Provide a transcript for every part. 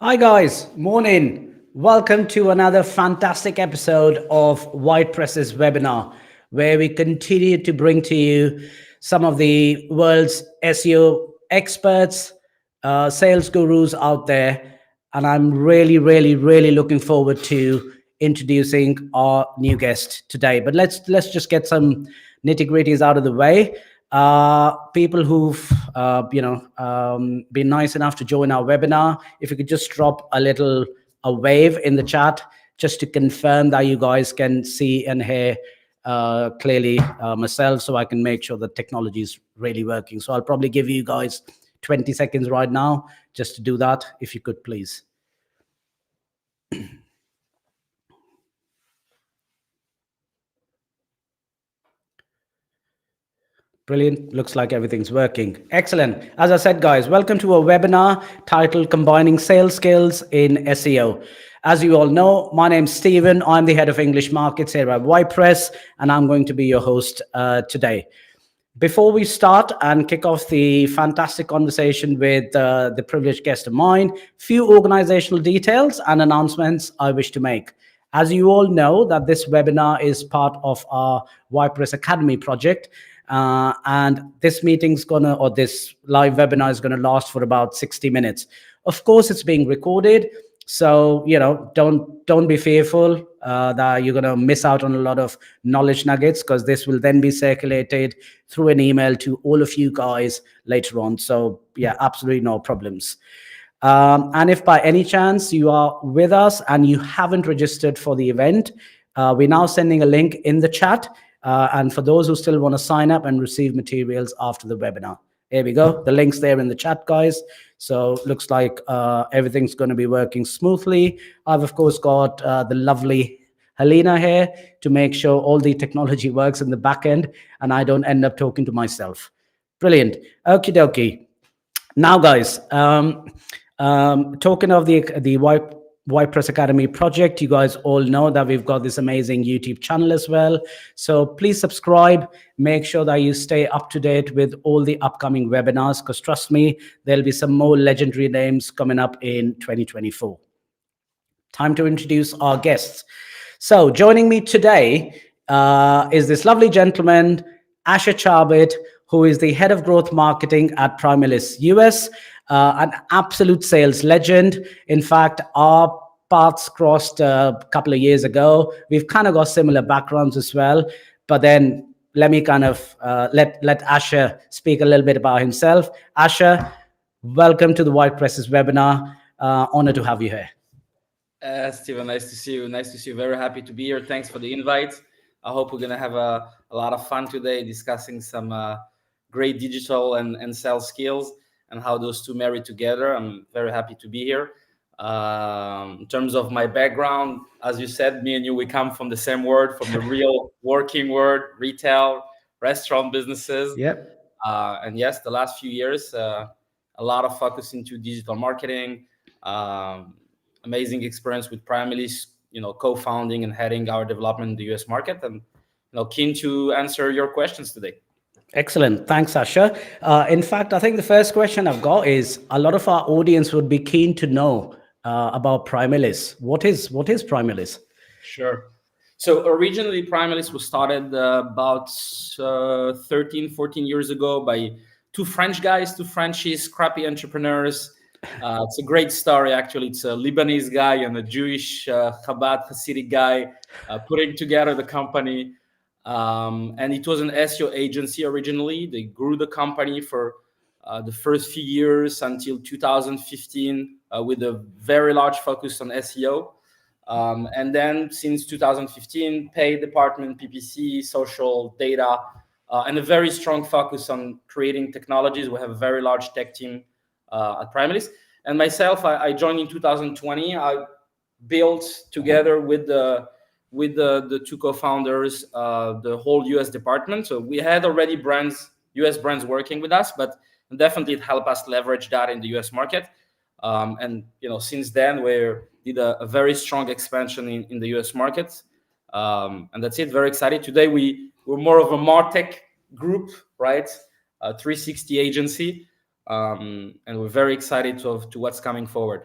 Hi guys, morning. Welcome to another fantastic episode of YPress's webinar, where we continue to bring to you some of the world's SEO experts, sales gurus out there. And I'm really looking forward to introducing our new guest today. But let's just get some nitty gritties out of the way. People who've been nice enough to join our webinar, if you could just drop a wave in the chat just to confirm that you guys can see and hear clearly myself, so I can make sure the technology is really working. So I'll probably give you guys 20 seconds right now just to do that, if you could please. Brilliant. Looks like everything's working. Excellent. As I said, guys, welcome to a webinar titled Combining Sales Skills in SEO. As you all know, my name's Stephen. I'm the head of English markets here at YPress, and I'm going to be your host today. Before we start and kick off the fantastic conversation with the privileged guest of mine, few organizational details and announcements I wish to make. As you all know, that this webinar is part of our YPress Academy project. And this this live webinar is gonna last for about 60 minutes. Of course, it's being recorded, so don't be fearful that you're gonna miss out on a lot of knowledge nuggets, because this will then be circulated through an email to all of you guys later on. So yeah, absolutely no problems. And if by any chance you are with us and you haven't registered for the event, we're now sending a link in the chat. And for those who still want to sign up and receive materials after the webinar, here we go. The link's there in the chat, guys. So looks like everything's going to be working smoothly. I've, of course, got the lovely Helena here to make sure all the technology works in the back end and I don't end up talking to myself. Brilliant. Okie dokie. Now, guys, talking of the YPress Academy project, you guys all know that we've got this amazing YouTube channel as well. So please subscribe, make sure that you stay up to date with all the upcoming webinars, because trust me, there'll be some more legendary names coming up in 2024. Time to introduce our guests. So joining me today is this lovely gentleman, Asher Charbit, who is the head of growth marketing at Primelis US. An absolute sales legend. In fact, our paths crossed a couple of years ago. We've kind of got similar backgrounds as well. But then let me kind of let Asher speak a little bit about himself. Asher, welcome to the YPress's webinar. Honor to have you here. Stephen, nice to see you. Nice to see you. Very happy to be here. Thanks for the invite. I hope we're going to have a lot of fun today discussing some great digital and sales skills and how those two marry together. I'm very happy to be here. In terms of my background, as you said, me and you, we come from the same world, from the real working world, retail, restaurant businesses. Yep. And yes, the last few years, a lot of focus into digital marketing, amazing experience with Primalist, co-founding and heading our development in the US market, and keen to answer your questions today. Excellent. Thanks, Asher. In fact, I think the first question I've got is, a lot of our audience would be keen to know about Primalist. What is Primalist? Sure. So originally, Primalist was started about 13, 14 years ago by two French guys, two Frenchies, scrappy entrepreneurs. It's a great story, actually. It's a Lebanese guy and a Jewish Chabad Hasidic guy putting together the company. And it was an SEO agency originally. They grew the company for the first few years until 2015 with a very large focus on SEO. And then since 2015, paid department, PPC, social, data, and a very strong focus on creating technologies. We have a very large tech team at Primalist. And myself, I joined in 2020. I built together with the two co-founders the whole US department. So we had already US brands working with us, but definitely it helped us leverage that in the US market. And since then we did a very strong expansion in the US market. And that's it. Very excited. Today we're more of a Martech group, right? A 360 agency. And we're very excited to what's coming forward.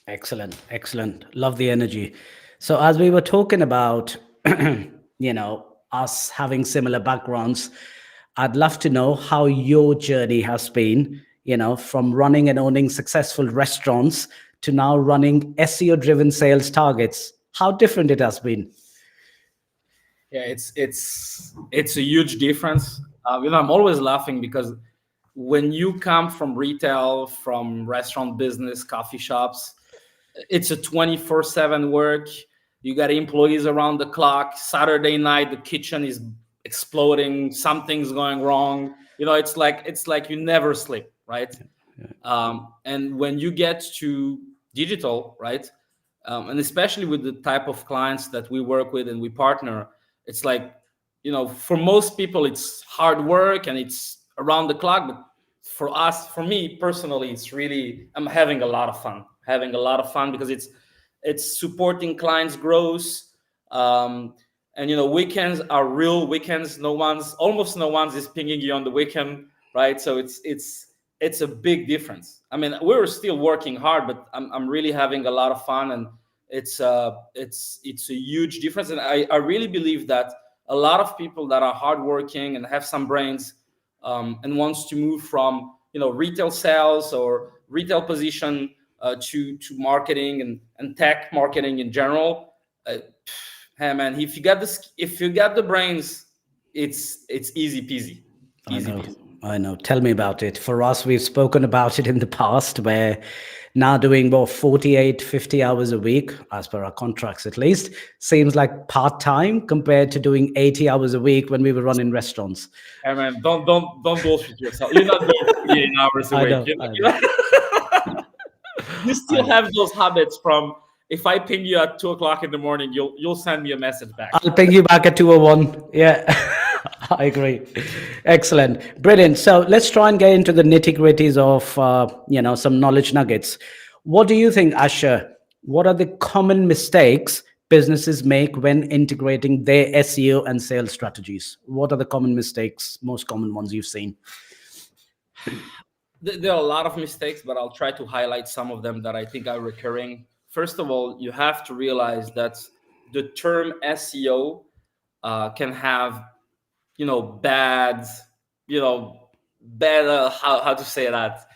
Excellent, excellent. Love the energy. So as we were talking about, us having similar backgrounds, I'd love to know how your journey has been, from running and owning successful restaurants to now running SEO driven sales targets. How different it has been. Yeah, it's a huge difference. I'm always laughing because when you come from retail, from restaurant business, coffee shops, it's a 24/7 work. You got employees around the clock. Saturday night, the kitchen is exploding. Something's going wrong. It's like you never sleep, right? And when you get to digital, right, and especially with the type of clients that we work with and we partner, it's like, for most people, it's hard work and it's around the clock. But for us, for me personally, it's really, I'm having a lot of fun, because it's supporting clients' growth. And weekends are real weekends. Almost no one's is pinging you on the weekend, right? So it's a big difference. I mean, we're still working hard, but I'm really having a lot of fun, and it's a huge difference. And I really believe that a lot of people that are hardworking and have some brains, and wants to move from retail sales or retail position, to marketing and tech marketing in general. Hey man, if you got the brains, it's easy peasy, I easy know. peasy. I know. Tell me about it. For us, we've spoken about it in the past where now doing about 48, 50 hours a week, as per our contracts at least, seems like part-time compared to doing 80 hours a week when we were running restaurants. Hey man, don't bullshit yourself. You're not doing 48 hours a I week. know. I You know. you I still know. have those habits from, if I ping you at 2 o'clock in the morning, you'll send me a message back. I'll ping you back at 2:01. Yeah, I agree. Excellent. Brilliant. So let's try and get into the nitty gritties of, some knowledge nuggets. What do you think, Asher? What are the common mistakes businesses make when integrating their SEO and sales strategies? What are the common mistakes, most common ones you've seen? There are a lot of mistakes, but I'll try to highlight some of them that I think are recurring. First of all, you have to realize that the term SEO can have, bad, you know, bad, how to say that,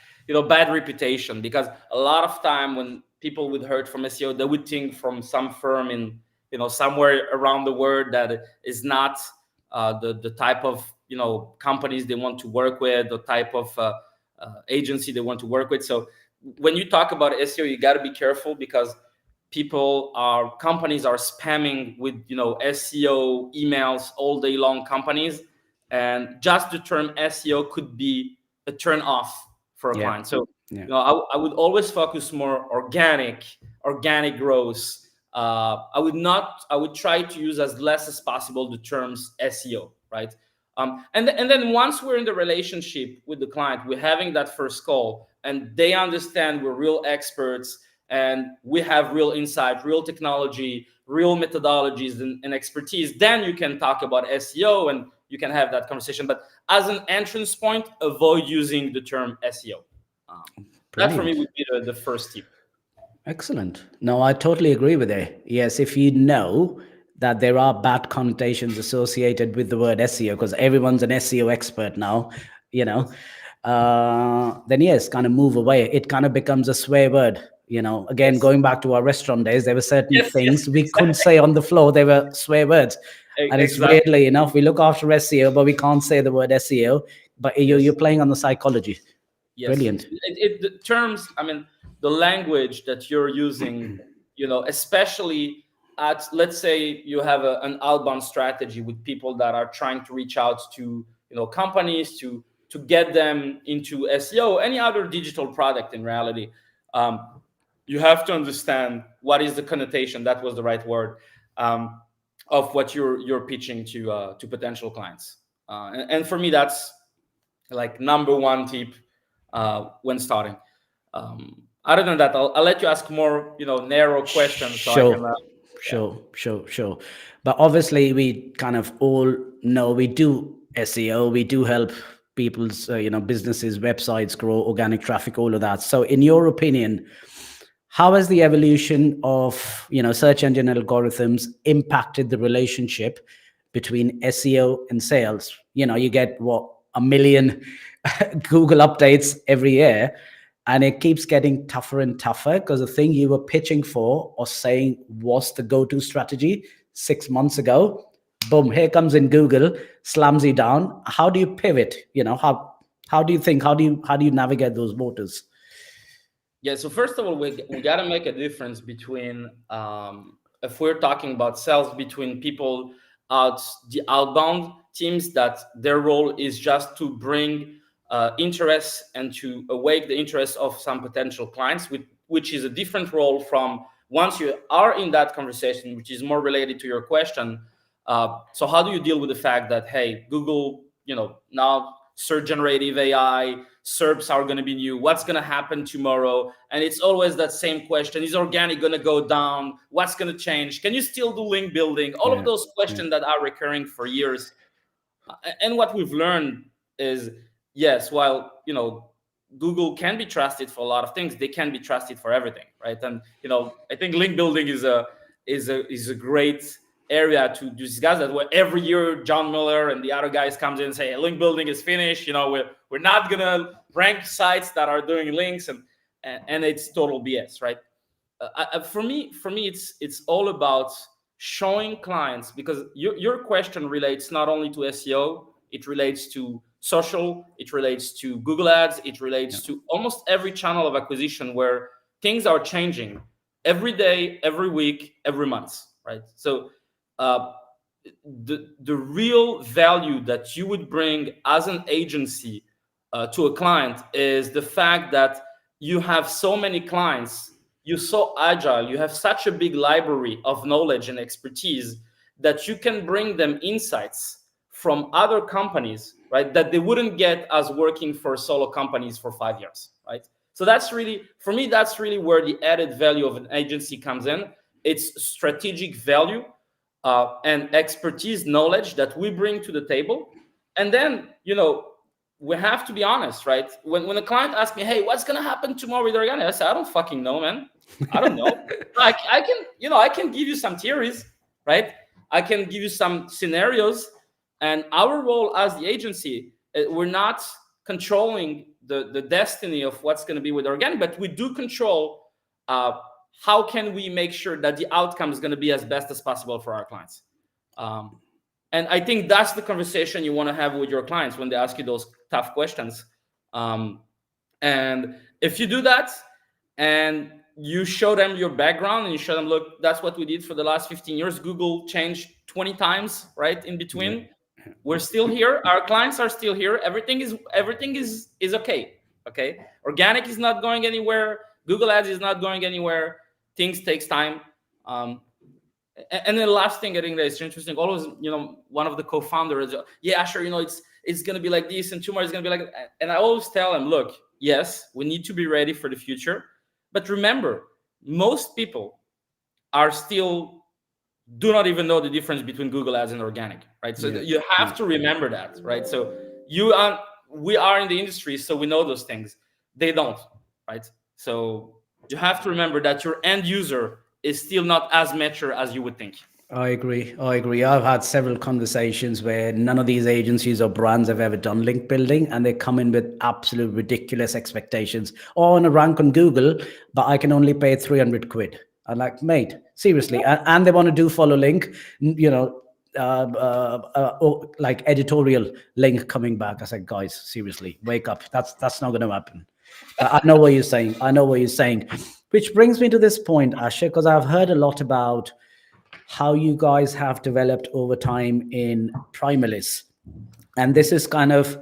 bad reputation, because a lot of time when people would heard from SEO, they would think from some firm in, somewhere around the world that is not the type of, companies they want to work with, the type of agency they want to work with. So when you talk about SEO, you got to be careful, because companies are spamming with SEO emails all day long, companies, and just the term SEO could be a turn off for a Yeah. client. So Yeah. I would always focus more organic growth. I would try to use as less as possible the terms SEO, right? And then once we're in the relationship with the client, we're having that first call, and they understand we're real experts and we have real insight, real technology, real methodologies and expertise. Then you can talk about SEO and you can have that conversation. But as an entrance point, avoid using the term SEO. That for me Brilliant. would be the first tip. Excellent. No, I totally agree with it. Yes, if you know that there are bad connotations associated with the word SEO, because everyone's an SEO expert now, you know, Yes. then yes, kind of move away. It kind of becomes a swear word. Again, Yes. going back to our restaurant days, there were certain Yes. Yes. things we couldn't Exactly. say on the floor. They were swear words. And it's Exactly. weirdly enough, we look after SEO, but we can't say the word SEO. But you're Yes. playing on the psychology. Yes, Brilliant. the terms. I mean, the language that you're using. Especially at, let's say you have an outbound strategy with people that are trying to reach out to companies to get them into SEO, any other digital product. In reality, you have to understand what is the connotation. That was the right word, of what you're pitching to potential clients. And for me, that's like number one tip when starting. Other than that, I'll let you ask more, narrow questions so I can. Sure, Yeah. sure. But obviously, we kind of all know we do SEO. We do help people's, businesses, websites grow, organic traffic, all of that. So, in your opinion, how has the evolution of search engine algorithms impacted the relationship between SEO and sales? You get what, a million Google updates every year, and it keeps getting tougher and tougher because the thing you were pitching for or saying was the go-to strategy 6 months ago, boom, here comes in Google, slams you down. How do you pivot? How do you think? How do you navigate those waters? Yeah, so first of all, we got to make a difference between, if we're talking about sales, between people the outbound teams that their role is just to bring interest and to awake the interest of some potential clients, which is a different role from once you are in that conversation, which is more related to your question. So how do you deal with the fact that, hey, Google, now search generative AI, SERPs are going to be new. What's going to happen tomorrow? And it's always that same question. Is organic going to go down? What's going to change? Can you still do link building? All of those questions that are recurring for years. And what we've learned is, yes, while, Google can be trusted for a lot of things, they can be trusted for everything, right? And, I think link building is a great area to discuss that, where every year John Miller and the other guys comes in and say, hey, link building is finished. We're not gonna rank sites that are doing links, and it's total BS, right? For me, it's all about showing clients, because your question relates not only to SEO, it relates to social, it relates to Google Ads, it relates to almost every channel of acquisition where things are changing every day, every week, every month, right? So the real value that you would bring as an agency to a client is the fact that you have so many clients, you're so agile, you have such a big library of knowledge and expertise that you can bring them insights from other companies, right, that they wouldn't get as working for solo companies for 5 years, right? So that's really, for me, that's really where the added value of an agency comes in. It's strategic value and expertise, knowledge that we bring to the table. And then, we have to be honest, right? When a client asks me, hey, what's going to happen tomorrow with organic? I say, I don't fucking know, man. I don't know. I can give you some theories, right? I can give you some scenarios. And our role as the agency, we're not controlling the destiny of what's going to be with organic, but we do control how can we make sure that the outcome is going to be as best as possible for our clients. And I think that's the conversation you want to have with your clients when they ask you those tough questions. And if you do that and you show them your background and you show them, look, that's what we did for the last 15 years. Google changed 20 times, right? In between, we're still here. Our clients are still here. Everything is okay. Okay. Organic is not going anywhere. Google Ads is not going anywhere. Things takes time. And the last thing I think that is interesting, always, one of the co-founders, it's going to be like this, and tomorrow it's going to be like, and I always tell them, look, yes, we need to be ready for the future. But remember, most people do not even know the difference between Google Ads and organic, right? So you have to remember that, right? So we are in the industry, so we know those things. They don't, right? So you have to remember that your end user is still not as mature as you would think. I agree. I've had several conversations where none of these agencies or brands have ever done link building, and they come in with absolute ridiculous expectations. Oh, I want to rank on Google, but I can only pay 300 quid. I'm like, mate, seriously. And they want to do follow link, like editorial link coming back. I said, guys, seriously, wake up. That's not going to happen. I know what you're saying. Which brings me to this point, Asher, because I've heard a lot about how you guys have developed over time in Primalist. And this is kind of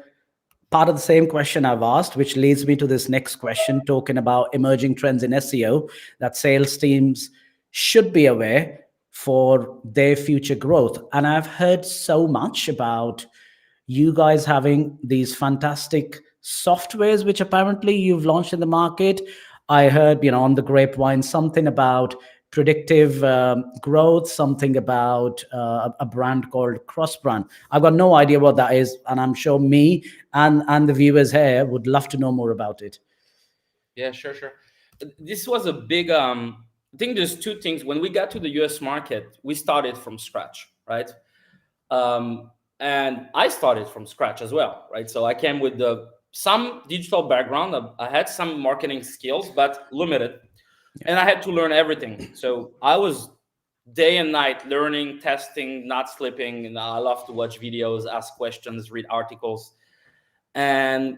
part of the same question I've asked, which leads me to this next question, talking about emerging trends in SEO that sales teams should be aware for their future growth. And I've heard so much about you guys having these fantastic softwares, which apparently you've launched in the market. I heard, on the grapevine, something about predictive growth, something about a brand called Crossbrand. I've got no idea what that is, and I'm sure me and the viewers here would love to know more about it. Yeah, sure. this was a big. I think there's two things. When we got to the US market, we started from scratch, right? And I started from scratch as well, right? So I came with some digital background. I had some marketing skills, but limited, and I had to learn everything. So I was day and night learning, testing, not sleeping. And I love to watch videos, ask questions, read articles, and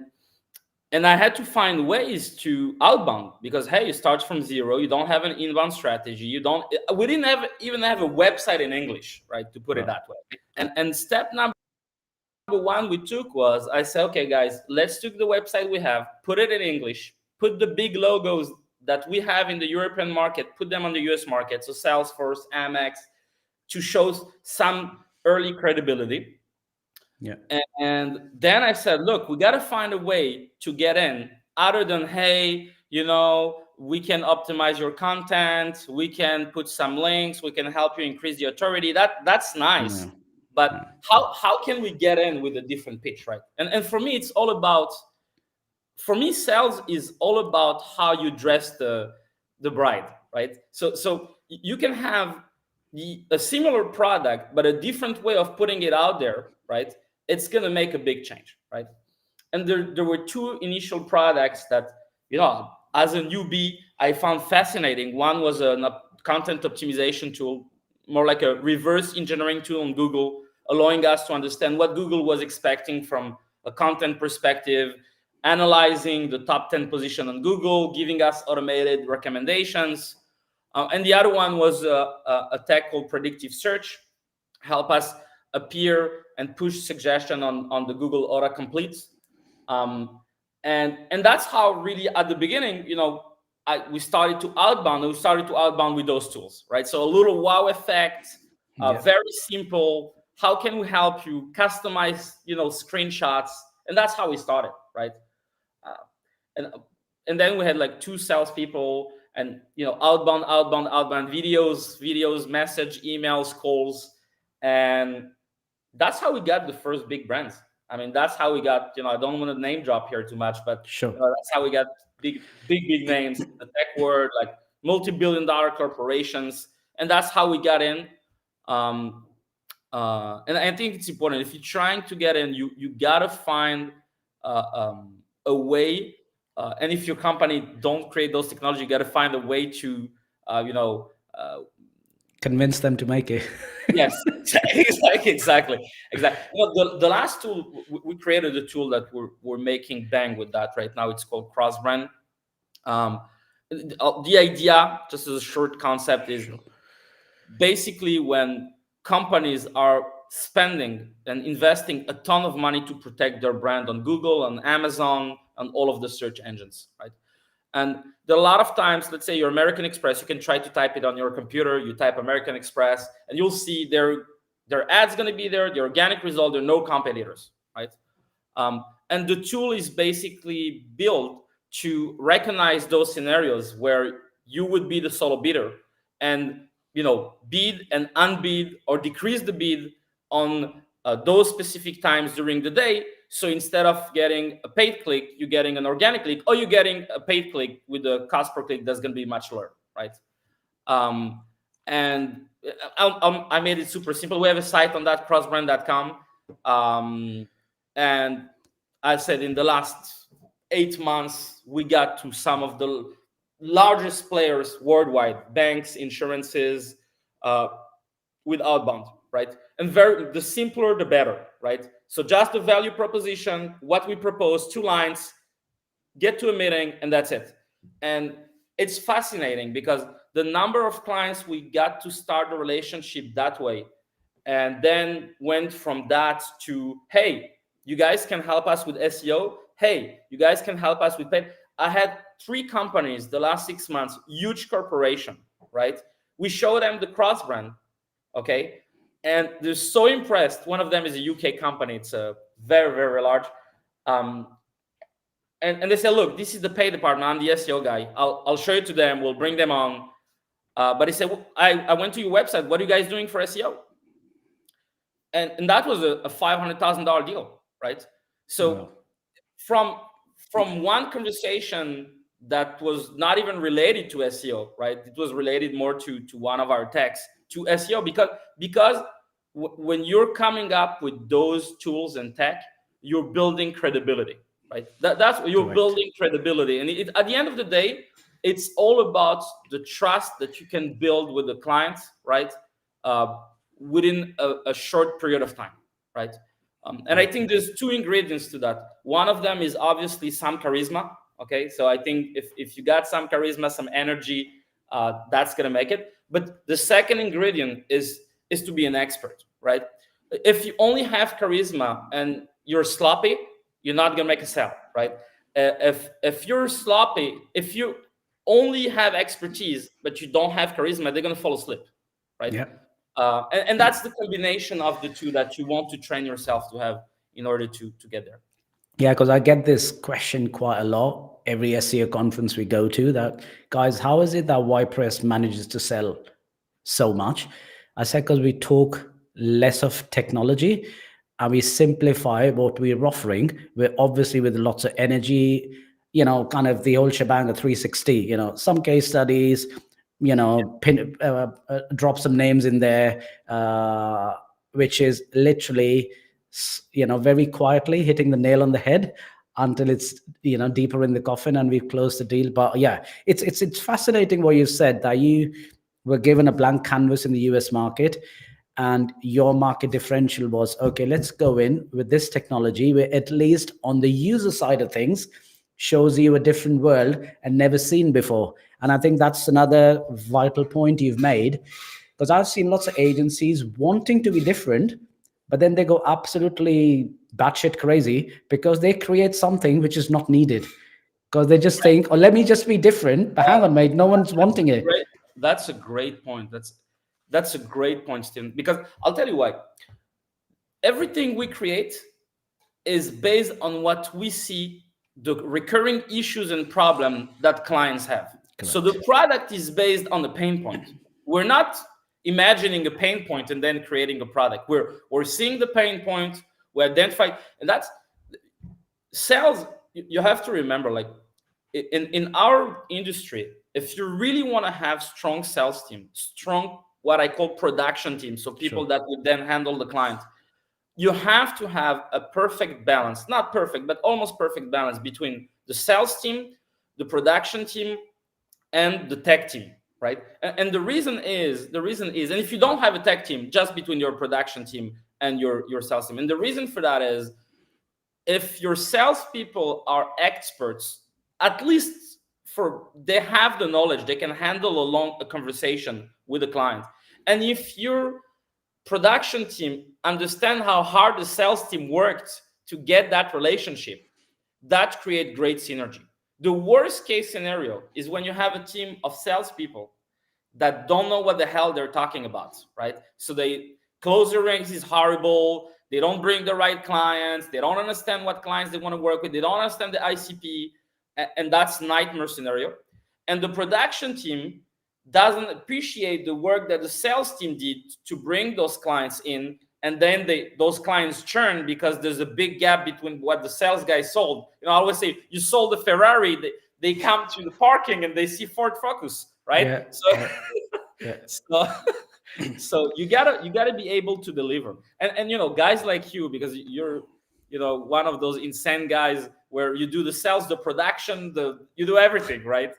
I had to find ways to outbound, because hey, you start from zero. You don't have an inbound strategy. We didn't even have a website in English, right? To put it that way. And step number one we took was, I said, okay, guys, let's take the website we have, put it in English, put the big logos that we have in the European market, put them on the US market. So Salesforce, Amex, to show some early credibility. Yeah. And then I said, look, we got to find a way to get in other than, hey, we can optimize your content. We can put some links. We can help you increase the authority. That's nice. Yeah. But how can we get in with a different pitch, right? And for me, it's all about, sales is all about how you dress the bride, right? So you can have a similar product, but a different way of putting it out there, right? It's going to make a big change, right? And there were two initial products that, as a newbie, I found fascinating. One was a content optimization tool, more like a reverse engineering tool on Google, allowing us to understand what Google was expecting from a content perspective, analyzing the top 10 position on Google, giving us automated recommendations. And the other one was a tech called predictive search, help us appear and push suggestion on the Google autocomplete. And that's how really at the beginning, we started to outbound. And we started to outbound with those tools, right? So a little wow effect, very simple. How can we help you customize, screenshots? And that's how we started, right? And then we had like 2 salespeople, and outbound videos, message, emails, calls, and that's how we got the first big brands. I mean, that's how we got, I don't want to name drop here too much, but Sure. that's how we got big names in the tech world, like multi-billion-dollar corporations, and that's how we got in. And I think it's important, if you're trying to get in, you gotta find a way. And if your company don't create those technology, you gotta find a way to, convince them to make it. Yes, exactly. The last tool, we created a tool that we're making bang with that right now. It's called cross brand. The idea, just as a short concept, is basically when companies are spending and investing a ton of money to protect their brand on Google, on Amazon, on all of the search engines, right? And there are a lot of times, let's say you're American Express, you can try to type it on your computer, you type American Express, and you'll see their ads going to be there, the organic result, there are no competitors, right? And the tool is basically built to recognize those scenarios where you would be the solo bidder and, bid and unbid or decrease the bid on those specific times during the day. So instead of getting a paid click, you're getting an organic click, or you're getting a paid click with a cost per click that's going to be much lower, right? And I made it super simple. We have a site on that, crossbrand.com. And I said in the last 8 months, we got to some of the largest players worldwide, banks, insurances, with outbound, right? And the simpler, the better, right? So just the value proposition, what we propose, 2 lines, get to a meeting, and that's it. And it's fascinating because the number of clients we got to start a relationship that way, and then went from that to, hey, you guys can help us with SEO. Hey, you guys can help us with paid. I had 3 companies the last 6 months, huge corporation, right? We show them the cross brand, okay? And they're so impressed. One of them is a UK company. It's a very, very large. And they say, look, this is the pay department. I'm the SEO guy. I'll show it to them. We'll bring them on. But he said, well, I went to your website. What are you guys doing for SEO? And that was a $500,000 deal, right? So from one conversation that was not even related to SEO, right? It was related more to one of our techs to SEO, because when you're coming up with those tools and tech, you're building credibility, right? That's what you're Correct. building credibility. And at the end of the day, it's all about the trust that you can build with the clients, right? Uh, Within a short period of time, right? And I think there's two ingredients to that. One of them is obviously some charisma. Okay, so I think if you got some charisma, some energy, that's gonna make it. But the second ingredient is to be an expert, right? If you only have charisma and you're sloppy, you're not gonna make a sale, right? If you're sloppy, if you only have expertise but you don't have charisma, they're gonna fall asleep, right? Yeah. And that's the combination of the two that you want to train yourself to have in order to get there. Yeah, because I get this question quite a lot every SEO conference we go to, that, guys, how is it that YPress manages to sell so much? I said, because we talk less of technology and we simplify what we're offering. We're obviously with lots of energy, kind of the whole shebang of 360, some case studies, drop some names in there, which is literally, very quietly hitting the nail on the head until it's, deeper in the coffin and we've closed the deal. But yeah, it's fascinating what you said, that you were given a blank canvas in the US market and your market differential was, okay, let's go in with this technology where at least on the user side of things shows you a different world and never seen before. And I think that's another vital point you've made, because I've seen lots of agencies wanting to be different, but then they go absolutely batshit crazy because they create something which is not needed, because they just think, oh, let me just be different. But hang on, mate, no one's wanting it. That's a great point. That's a great point, Steven, because I'll tell you why. Everything we create is based on what we see, the recurring issues and problem that clients have. Correct. So the product is based on the pain point. We're not imagining a pain point and then creating a product. We're seeing the pain point, we identify, and that's sales. You have to remember, like in our industry, if you really want to have strong sales team, strong what I call production team, so people that would then handle the client, you have to have a perfect balance, not perfect, but almost perfect balance between the sales team, the production team, and the tech team, right? And the reason is, and if you don't have a tech team, just between your production team and your sales team. And the reason for that is, if your salespeople are experts, at least they have the knowledge, they can handle a conversation with the client. And if your production team understand how hard the sales team worked to get that relationship, that create great synergy. The worst case scenario is when you have a team of salespeople that don't know what the hell they're talking about, right? So they close the ranks is horrible. They don't bring the right clients. They don't understand what clients they want to work with. They don't understand the ICP, and that's nightmare scenario. And the production team doesn't appreciate the work that the sales team did to bring those clients in, and then those clients churn because there's a big gap between what the sales guy sold. I always say, you sold a Ferrari, they come to the parking and they see Ford Focus, right? Yeah. So you gotta be able to deliver, and guys like you, because you're one of those insane guys where you do the sales, the production, you do everything, right?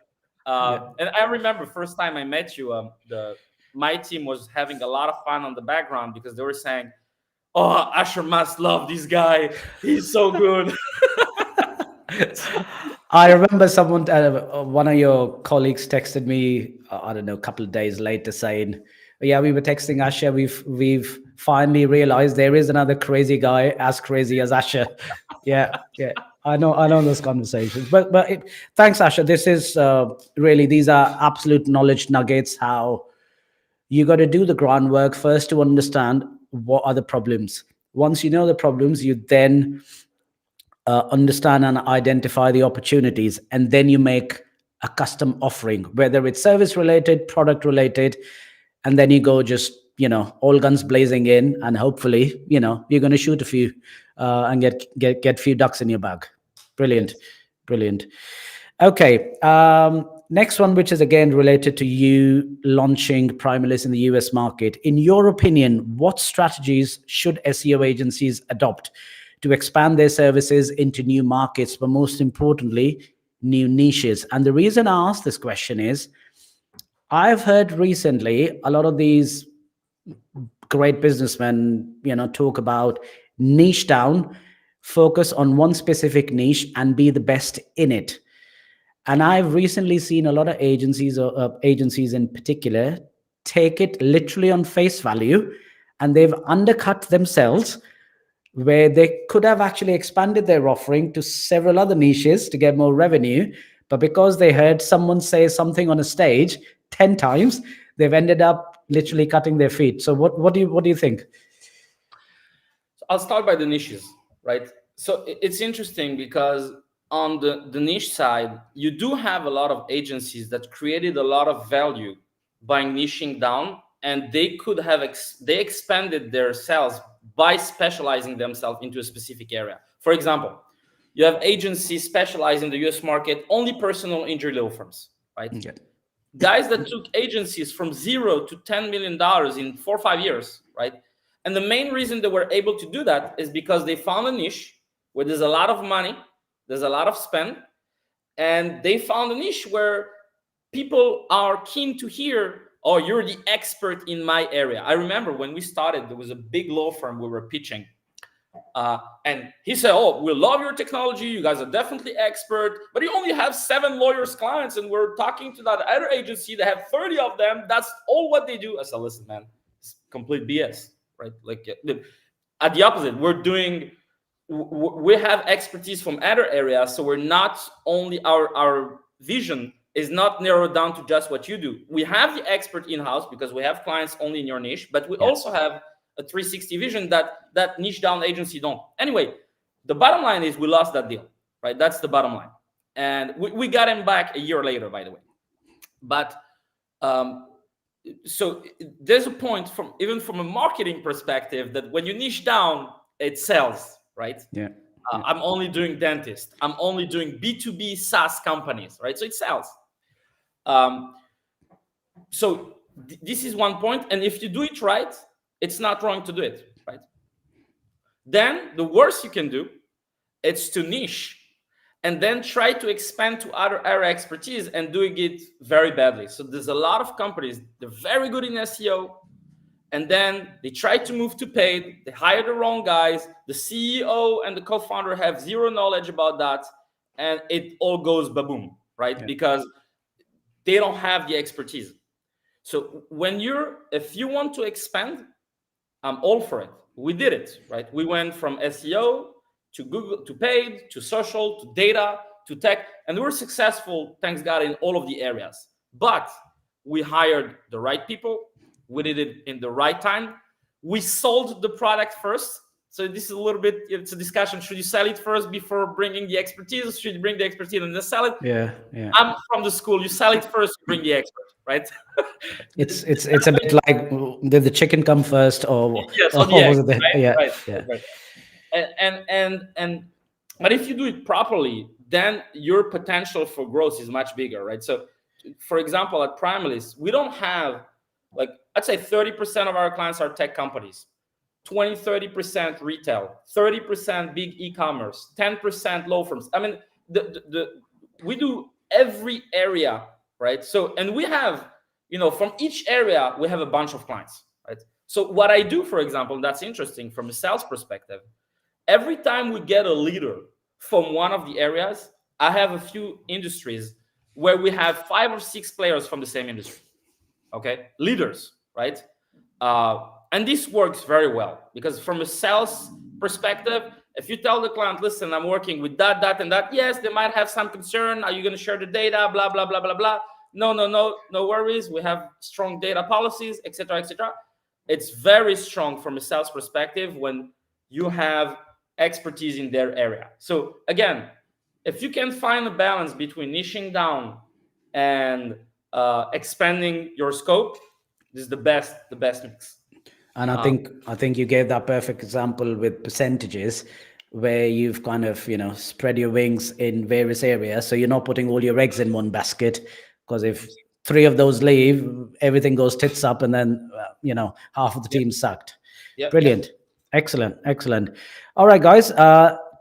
And I remember first time I met you, my team was having a lot of fun on the background because they were saying, "Oh, Asher must love this guy. He's so good." I remember one of your colleagues texted me, I don't know, a couple of days later saying, yeah, we were texting Asher. We've finally realized there is another crazy guy as crazy as Asher. Yeah. I know those conversations, but thanks, Asher. This is really, these are absolute knowledge nuggets. How you got to do the groundwork first to understand what are the problems. Once you know the problems, you then understand and identify the opportunities, and then you make a custom offering, whether it's service related, product related, and then you go just all guns blazing in, and hopefully you're going to shoot a few and get few ducks in your bag. Brilliant. Okay. Next one, which is again related to you launching Primalist in the US market. In your opinion, what strategies should SEO agencies adopt to expand their services into new markets, but most importantly, new niches? And the reason I ask this question is I've heard recently a lot of these great businessmen, talk about niche down, focus on one specific niche and be the best in it. And I've recently seen a lot of agencies, or agencies in particular, take it literally on face value, and they've undercut themselves where they could have actually expanded their offering to several other niches to get more revenue. But because they heard someone say something on a stage 10 times, they've ended up literally cutting their feet. So what do you think? So I'll start by the niches, right? So it's interesting because on the niche side, you do have a lot of agencies that created a lot of value by niching down, and they could have they expanded their sales by specializing themselves into a specific area. For example, you have agencies specialized in the US market, only personal injury law firms, right? Okay. Guys that took agencies from $0 to $10 million in 4 or 5 years, right? And the main reason they were able to do that is because they found a niche where there's a lot of money, there's a lot of spend, and they found a niche where people are keen to hear, oh, you're the expert in my area. I remember when we started, there was a big law firm we were pitching. And he said, oh, we love your technology. You guys are definitely expert, but you only have 7 lawyers clients. And we're talking to that other agency that have 30 of them. That's all what they do. I said, listen, man, it's complete BS, right? Like at the opposite, we have expertise from other areas. So we're not only our vision is not narrowed down to just what you do. We have the expert in-house because we have clients only in your niche, but we also have a 360 vision that niche down agency don't. Anyway, the bottom line is we lost that deal, right? That's the bottom line. And we got him back a year later, by the way. But so there's a point even from a marketing perspective that when you niche down, it sells, right? Yeah. I'm only doing dentist. I'm only doing B2B SaaS companies, right? So it sells. So this is one point. And if you do it right, it's not wrong to do it, right? Then the worst you can do is to niche and then try to expand to other area expertise and doing it very badly. So there's a lot of companies, they're very good in SEO, and then they try to move to paid, they hire the wrong guys, the CEO and the co-founder have zero knowledge about that, and it all goes baboom, right? Yeah. Because they don't have the expertise. So if you want to expand, I'm all for it. We did it, right? We went from SEO to Google, to paid, to social, to data, to tech, and we were successful, thanks God, in all of the areas. But we hired the right people. We did it in the right time. We sold the product first. So this is a little bit, it's a discussion. Should you sell it first before bringing the expertise? Should you bring the expertise and then sell it? Yeah. I'm from the school. You sell it first, you bring the expert, right? It's a bit like, did the chicken come first, or yes, or the egg, was it the, right? yeah, Right, yeah. right. And but if you do it properly, then your potential for growth is much bigger, right? So for example, at Primalist, we don't have, like, I'd say 30% of our clients are tech companies, 30% retail, 30% big e-commerce, 10% law firms. I mean, we do every area, right? So, and we have, from each area, we have a bunch of clients, right? So what I do, for example, and that's interesting from a sales perspective, every time we get a leader from one of the areas, I have a few industries where we have 5 or 6 players from the same industry, okay? Leaders, right? And this works very well because from a sales perspective, if you tell the client, listen, I'm working with that, and that, yes, they might have some concern. Are you going to share the data? Blah, blah, blah, blah, blah. No worries. We have strong data policies, etc., etc. It's very strong from a sales perspective when you have expertise in their area. So again, if you can find a balance between niching down and expanding your scope, this is the best mix. And I think you gave that perfect example with percentages, where you've kind of, spread your wings in various areas. So you're not putting all your eggs in one basket, because if 3 of those leave, everything goes tits up, and then, half of the team sucked. Brilliant. Excellent. All right, guys.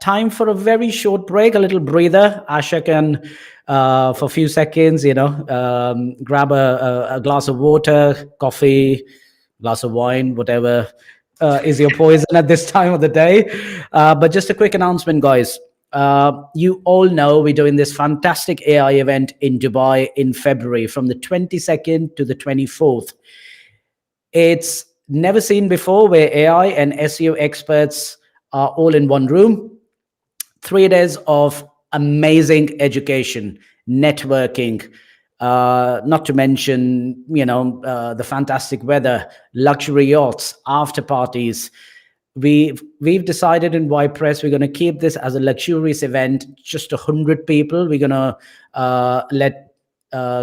Time for a very short break, a little breather. Asha can, for a few seconds, grab a glass of water, coffee, glass of wine, whatever is your poison at this time of the day. But just a quick announcement, guys. You all know we're doing this fantastic AI event in Dubai in February from the 22nd to the 24th. It's never seen before, where AI and SEO experts are all in one room. 3 days of amazing education, networking, not to mention, the fantastic weather, luxury yachts, after parties. We've decided in YPress we're going to keep this as a luxurious event, just 100 people. We're going to let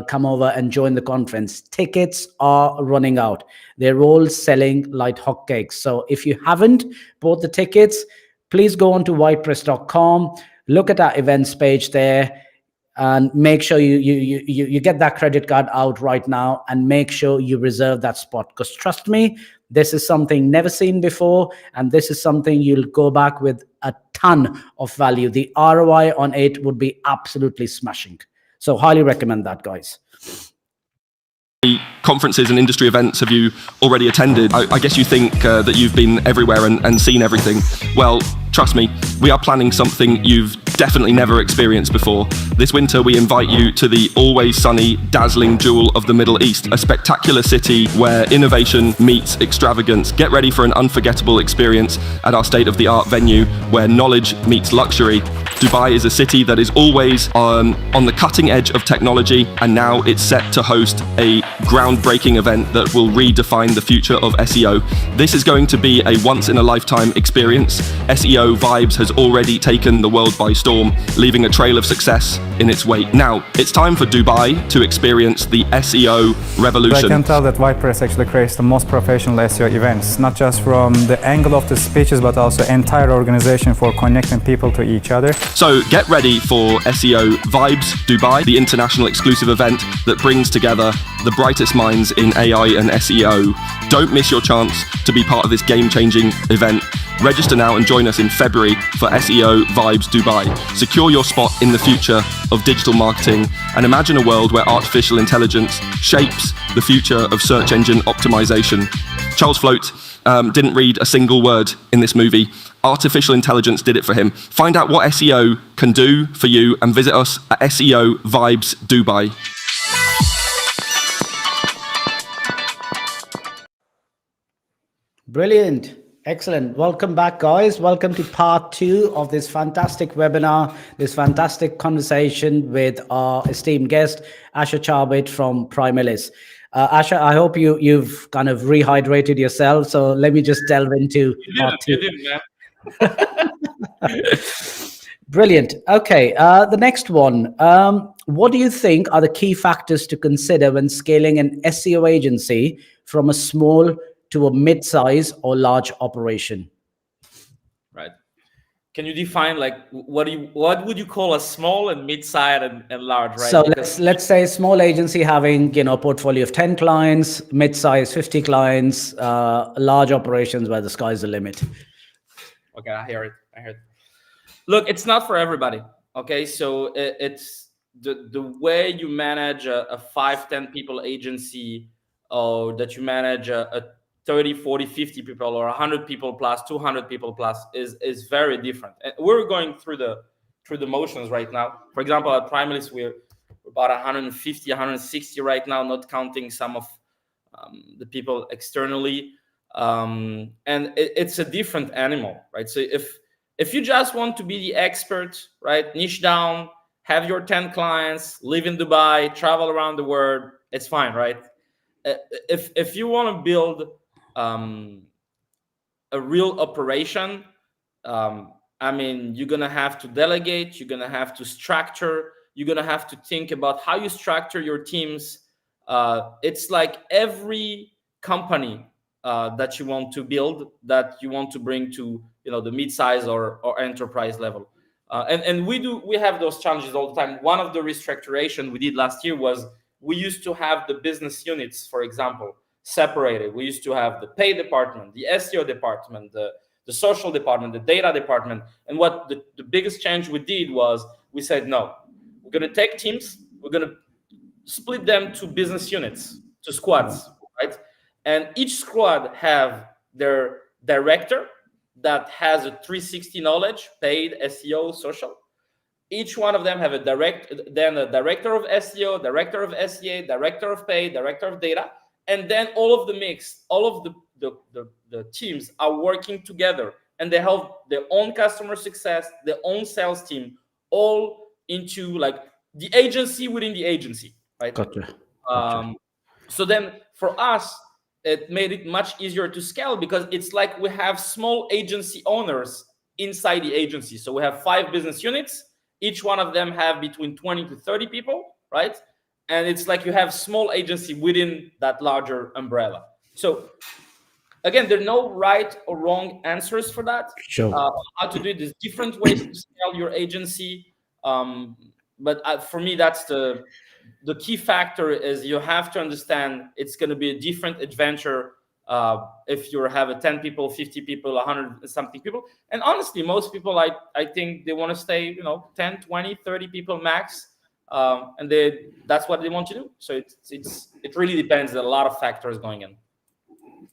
come over and join the conference. Tickets are running out. They're all selling like hotcakes. So if you haven't bought the tickets, please go on to YPress.com, look at our events page there, and make sure you get that credit card out right now, and make sure you reserve that spot, because trust me, this is something never seen before, and this is something you'll go back with a ton of value. The ROI on it would be absolutely smashing. So highly recommend that, guys. Conferences and industry events have you already attended? I guess you think that you've been everywhere and seen everything. Well, trust me, we are planning something you've definitely never experienced before. This winter we invite you to the always sunny, dazzling jewel of the Middle East, a spectacular city where innovation meets extravagance. Get ready for an unforgettable experience at our state-of-the-art venue where knowledge meets luxury. Dubai is a city that is always on the cutting edge of technology, and now it's set to host a groundbreaking event that will redefine the future of SEO. This is going to be a once-in-a-lifetime experience. SEO Vibes has already taken the world by storm, leaving a trail of success in its wake. Now, it's time for Dubai to experience the SEO revolution. I can tell that YPress actually creates the most professional SEO events, not just from the angle of the speeches, but also entire organization for connecting people to each other. So get ready for SEO Vibes Dubai, the international exclusive event that brings together the brightest minds in AI and SEO. Don't miss your chance to be part of this game-changing event. Register now and join us in February for SEO Vibes Dubai. Secure your spot in the future of digital marketing and imagine a world where artificial intelligence shapes the future of search engine optimization. Charles Float didn't read a single word in this movie. Artificial intelligence did it for him. Find out what SEO can do for you and visit us at SEO Vibes Dubai. Brilliant. Excellent. Welcome back, guys. Welcome to part 2 of this fantastic webinar, this fantastic conversation with our esteemed guest, Asha Charbit from Primalist. Asha, I hope you've kind of rehydrated yourself. So let me just delve into part 2. You did, man. Brilliant. Okay. The next one. What do you think are the key factors to consider when scaling an SEO agency from a small to a mid-size or large operation? Right. Can you define like what would you call a small and mid-size and large, right? So let's say small agency having a portfolio of 10 clients, mid-size 50 clients, large operations where the sky's the limit. Okay, I hear it. Look, it's not for everybody. Okay, so it's the way you manage a 5-10 people agency, or that you manage a 30, 40, 50 people or 100 people plus, 200 people plus is very different. And we're going through the motions right now. For example, at Primalist, we're about 150, 160 right now, not counting some of the people externally. And it's a different animal, right? So if you just want to be the expert, right, niche down, have your 10 clients, live in Dubai, travel around the world, it's fine, right? If you want to build a real operation, I mean, you're gonna have to delegate, you're gonna have to structure, you're gonna have to think about how you structure your teams. It's like every company that you want to build, that you want to bring to the mid-size or enterprise level. And we have those challenges all the time. One of the restructuration we did last year was we used to have the business units, for example, separated. We used to have the pay department, the SEO department, the social department, the data department. And what the biggest change we did was we said, no, we're going to take teams, we're going to split them to business units, to squads, right? And each squad have their director that has a 360 knowledge, paid, SEO, social. Each one of them have a director of SEO, director of SEA, director of paid, director of data, and then all of the mix, all of the teams are working together, and they have their own customer success, their own sales team, all into like the agency within the agency, right? Gotcha. So then for us, it made it much easier to scale because it's like we have small agency owners inside the agency. So we have 5 business units. Each one of them have between 20 to 30 people, right? And it's like you have small agency within that larger umbrella. So again, there are no right or wrong answers for that. Sure. How to do it. There's different ways to scale your agency. But for me, that's the key factor is you have to understand it's going to be a different adventure if you have a 10 people, 50 people, 100 something people. And honestly, most people, I think they want to stay, 10, 20, 30 people max. And that's what they want to do. So it really depends. There's a lot of factors going in.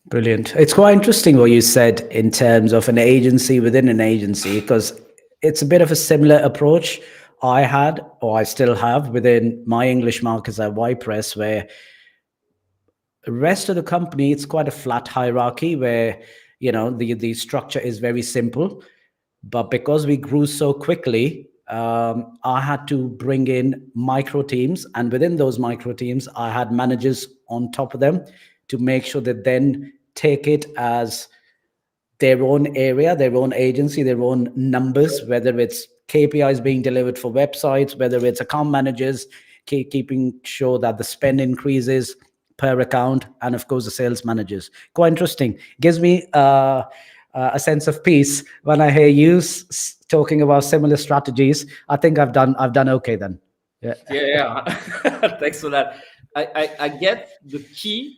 Brilliant. It's quite interesting what you said in terms of an agency within an agency, because it's a bit of a similar approach I had, or I still have within my English markets at YPress, where the rest of the company, it's quite a flat hierarchy where, the structure is very simple. But because we grew so quickly, I had to bring in micro teams, and within those micro teams, I had managers on top of them to make sure that then take it as their own area, their own agency, their own numbers, whether it's KPIs being delivered for websites, whether it's account managers, keeping sure that the spend increases per account, and of course the sales managers. Quite interesting. Gives me a sense of peace when I hear you talking about similar strategies. I think I've done okay then. Yeah. Thanks for that. I get the key.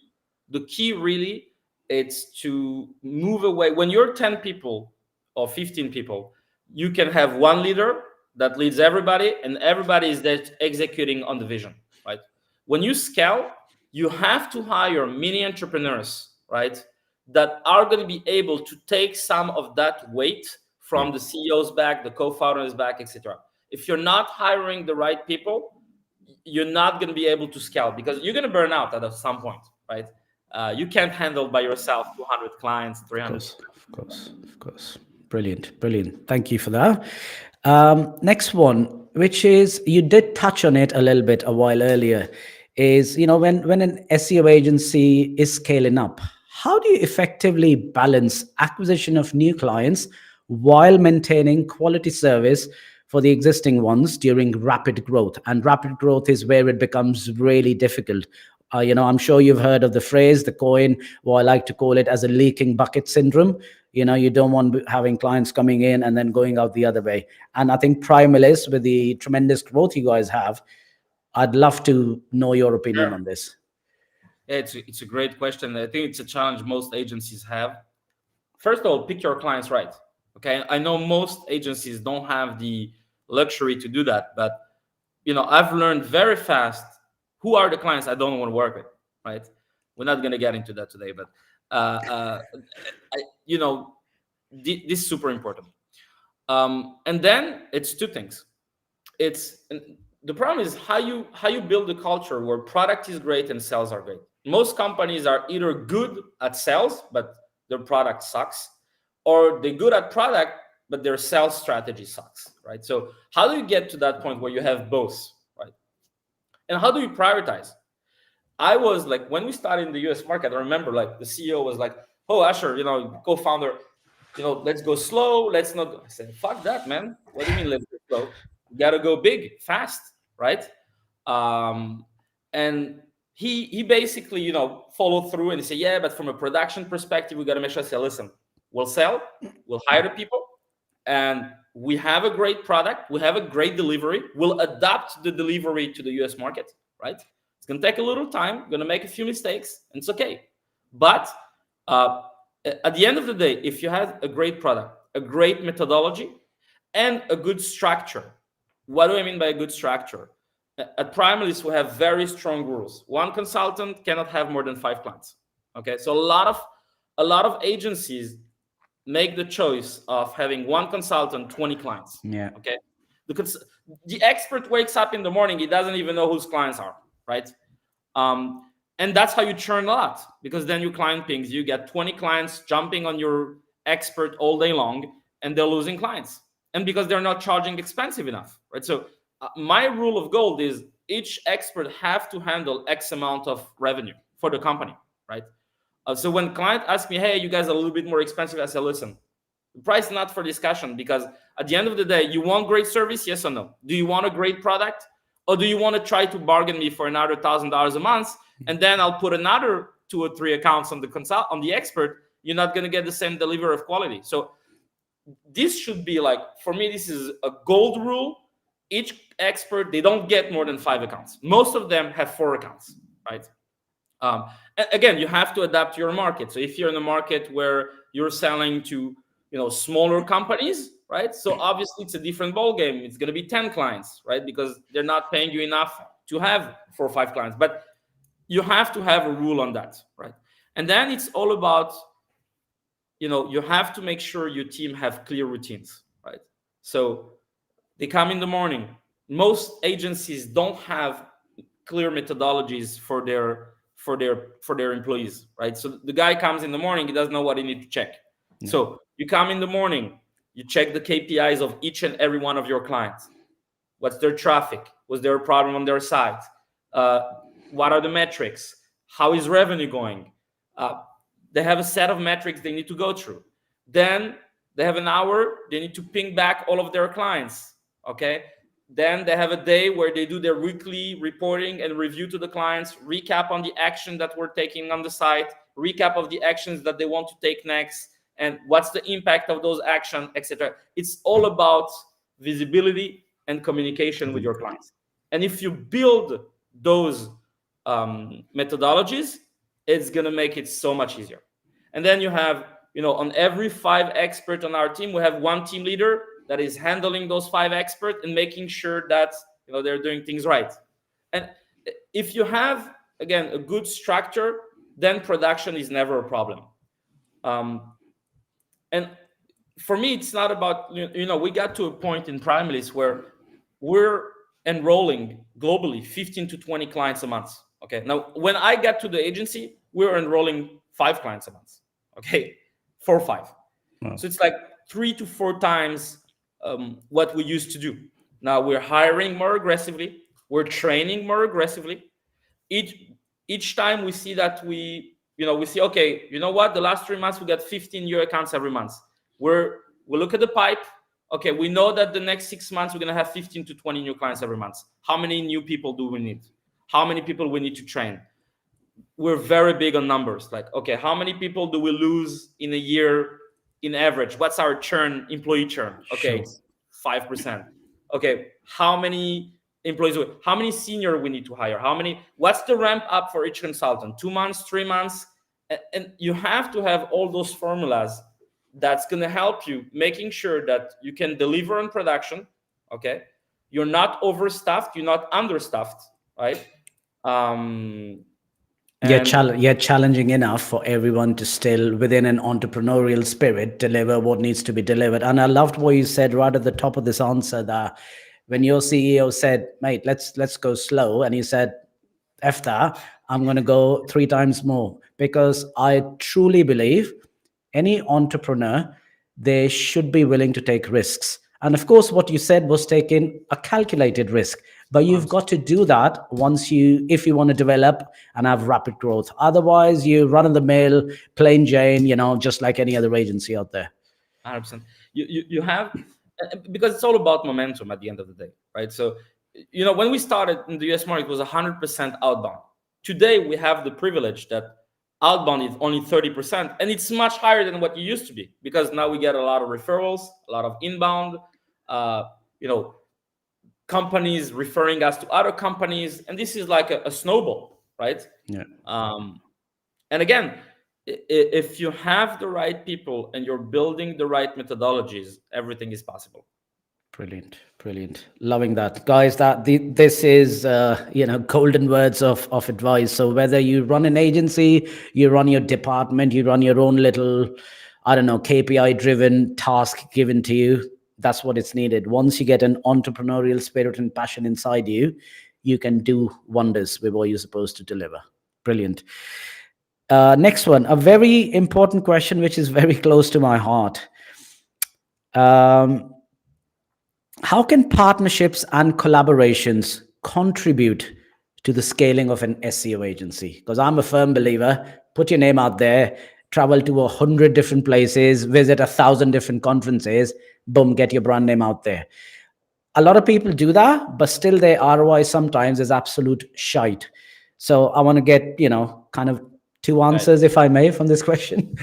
The key really, it's to move away. When you're 10 people or 15 people, you can have one leader that leads everybody, and everybody is there executing on the vision, right? When you scale, you have to hire mini entrepreneurs, right, that are going to be able to take some of that weight from the CEO's back, the co-founders back, etc. If you're not hiring the right people, you're not going to be able to scale because you're going to burn out at some point, right? You can't handle by yourself 200 clients, 300. Of course. Brilliant. Thank you for that. Next one, which is, you did touch on it a little bit a while earlier, is, when an SEO agency is scaling up, how do you effectively balance acquisition of new clients while maintaining quality service for the existing ones during rapid growth? And rapid growth is where it becomes really difficult. I'm sure you've heard of the phrase, the coin, or I like to call it as a leaking bucket syndrome. You don't want having clients coming in and then going out the other way. And I think Primalist, with the tremendous growth you guys have, I'd love to know your opinion on this. Yeah, it's a great question. I think it's a challenge most agencies have. First of all, pick your clients right. Okay, I know most agencies don't have the luxury to do that, but I've learned very fast who are the clients I don't want to work with. Right? We're not going to get into that today, but this is super important. And then it's 2 things. The problem is how you build a culture where product is great and sales are great. Most companies are either good at sales, but their product sucks, or they're good at product, but their sales strategy sucks, right? So how do you get to that point where you have both, right? And how do you prioritize? I was like, when we started in the US market, I remember like the CEO was like, oh, Asher, co-founder, let's go slow. Let's not go. I said, fuck that, man. What do you mean let's go slow? You got to go big, fast, right? And he basically, followed through and he said, yeah, but from a production perspective, we got to make sure. I said, listen, we'll sell, we'll hire the people, and we have a great product, we have a great delivery, we'll adapt the delivery to the US market, right? It's going to take a little time, going to make a few mistakes, and it's okay. But at the end of the day, if you have a great product, a great methodology, and a good structure, what do I mean by a good structure? At Primalist, we have very strong rules. One consultant cannot have more than 5 clients. Okay, so a lot of agencies make the choice of having one consultant, 20 clients. Yeah. Okay. Because the expert wakes up in the morning, he doesn't even know whose clients are, right? And that's how you churn a lot, because then your client pings, you get 20 clients jumping on your expert all day long, and they're losing clients. And because they're not charging expensive enough, right? So my rule of gold is each expert have to handle X amount of revenue for the company, right? So when client asks me, hey, you guys are a little bit more expensive, I say, listen, the price is not for discussion, because at the end of the day, you want great service, yes or no? Do you want a great product? Or do you want to try to bargain me for another $1,000 a month? And then I'll put another 2 or 3 accounts on the expert. You're not going to get the same delivery of quality. So this should be like, for me, this is a gold rule. Each expert, they don't get more than 5 accounts. Most of them have 4 accounts, right? And again, you have to adapt your market. So if you're in a market where you're selling to, smaller companies, right? So obviously it's a different ball game. It's going to be 10 clients, right? Because they're not paying you enough to have 4 or 5 clients. But you have to have a rule on that, right? And then it's all about, you have to make sure your team have clear routines, right? So they come in the morning. Most agencies don't have clear methodologies for their employees, right? So the guy comes in the morning, he doesn't know what he needs to check. Yeah. So you come in the morning, you check the KPIs of each and every one of your clients. What's their traffic? Was there a problem on their site? What are the metrics? How is revenue going? They have a set of metrics they need to go through. Then they have an hour, they need to ping back all of their clients, okay? Then they have a day where they do their weekly reporting and review to the clients, recap on the action that we're taking on the site, recap of the actions that they want to take next, and what's the impact of those actions, etc. It's all about visibility and communication with your clients. And if you build those methodologies, it's going to make it so much easier. And then you have, on every 5 experts on our team, we have 1 team leader that is handling those 5 experts and making sure that they're doing things right. And if you have, again, a good structure, then production is never a problem. And for me, it's not about, we got to a point in Primalist where we're enrolling globally 15 to 20 clients a month. Okay. Now, when I got to the agency, we were enrolling 5 clients a month. Okay. 4 or 5. Wow. So it's like 3 to 4 times what we used to do. Now we're hiring more aggressively. We're training more aggressively. Each time we see that we see, okay, you know what? The last 3 months, we got 15 new accounts every month. We look at the pipe. Okay, we know that the next 6 months, we're going to have 15 to 20 new clients every month. How many new people do we need? How many people we need to train? We're very big on numbers. Like, okay, how many people do we lose in a year in average? What's our churn, employee churn? Okay, sure. 5%. Okay, how many employees, how many senior we need to hire? What's the ramp up for each consultant? 2 months, 3 months? And you have to have all those formulas that's going to help you making sure that you can deliver on production. Okay. You're not overstuffed. You're not understuffed. Right. Yet challenging enough for everyone to still, within an entrepreneurial spirit, deliver what needs to be delivered. And I loved what you said right at the top of this answer, that when your CEO said, mate, let's go slow. And he said, F that, I'm going to go 3 times more, because I truly believe any entrepreneur, they should be willing to take risks. And of course, what you said was taking a calculated risk, but you've got to do that if you want to develop and have rapid growth. Otherwise, you run of the mill, plain Jane, just like any other agency out there. 100%. You have, because it's all about momentum at the end of the day, right? So, when we started in the US market, it was 100% outbound. Today, we have the privilege that outbound is only 30%, and it's much higher than what you used to be, because now we get a lot of referrals, a lot of inbound, companies referring us to other companies, and this is like a snowball, right? Yeah. And again, if you have the right people and you're building the right methodologies, everything is possible. Brilliant, brilliant. Loving that, guys. This is golden words of advice. So whether you run an agency, you run your department, you run your own little, I don't know, KPI driven task given to you, that's what it's needed. Once you get an entrepreneurial spirit and passion inside you, you can do wonders with what you're supposed to deliver. Brilliant. Next one, a very important question, which is very close to my heart. How can partnerships and collaborations contribute to the scaling of an SEO agency? Because I'm a firm believer, put your name out there, travel to 100 different places, visit 1,000 different conferences, boom, get your brand name out there. A lot of people do that, but still their ROI sometimes is absolute shite. So I want to get, kind of two answers, if I may, from this question.